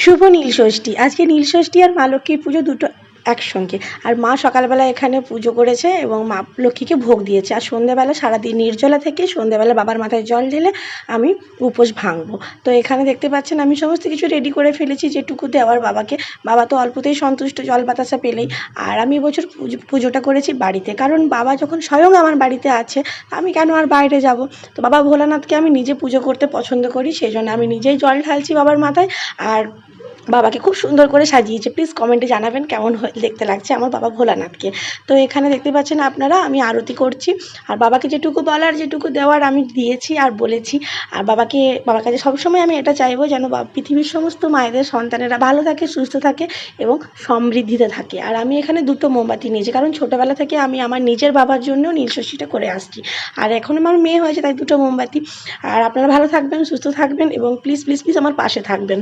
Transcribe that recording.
শুভ নীলষষ্ঠী। আজকে নীলষষ্ঠী আর মা লক্ষ্মীর পুজো দুটো একসঙ্গে। আর মা সকালবেলা এখানে পুজো করেছে এবং মা লক্ষ্মীকে ভোগ দিয়েছে। আর সন্ধ্যেবেলা সারাদিন নির্জলা থেকে সন্ধ্যেবেলা বাবার মাথায় জল ঢেলে আমি উপোস ভাঙবো। তো এখানে দেখতে পাচ্ছেন আমি সমস্ত কিছু রেডি করে ফেলেছি যেটুকু দেওয়ার বাবাকে। বাবা তো অল্পতেই সন্তুষ্ট জল বাতাসা পেলেই। আর আমি এবছর পুজোটা করেছি বাড়িতে, কারণ বাবা যখন স্বয়ং আমার বাড়িতে আছে আমি কেন আর বাইরে যাব। তো বাবা ভোলানাথকে আমি নিজে পুজো করতে পছন্দ করি, সেই জন্য আমি নিজেই জল ঢালছি বাবার মাথায়। আর বাবাকে খুব সুন্দর করে সাজিয়েছে। প্লিজ কমেন্টে জানাবেন কেমন দেখতে লাগছে আমার বাবা ভোলানাথকে। তো এখানে দেখতে পাচ্ছেন আপনারা আমি আরতি করছি। আর বাবাকে যেটুকু বলার যেটুকু দেওয়ার আমি দিয়েছি আর বলেছি। আর বাবার কাছে সবসময় আমি এটা চাইবো যেন পৃথিবীর সমস্ত মায়েদের সন্তানেরা ভালো থাকে, সুস্থ থাকে এবং সমৃদ্ধিতে থাকে। আর আমি এখানে দুটো মোমবাতি নিয়েছি, কারণ ছোটোবেলা থেকে আমি আমার নিজের বাবার জন্য নীলষষ্ঠীটা করে আসছি। আর এখন আমার মেয়ে হয়েছে তাই দুটো মোমবাতি। আর আপনারা ভালো থাকবেন, সুস্থ থাকবেন এবং প্লিজ প্লিজ প্লিজ আমার পাশে থাকবেন।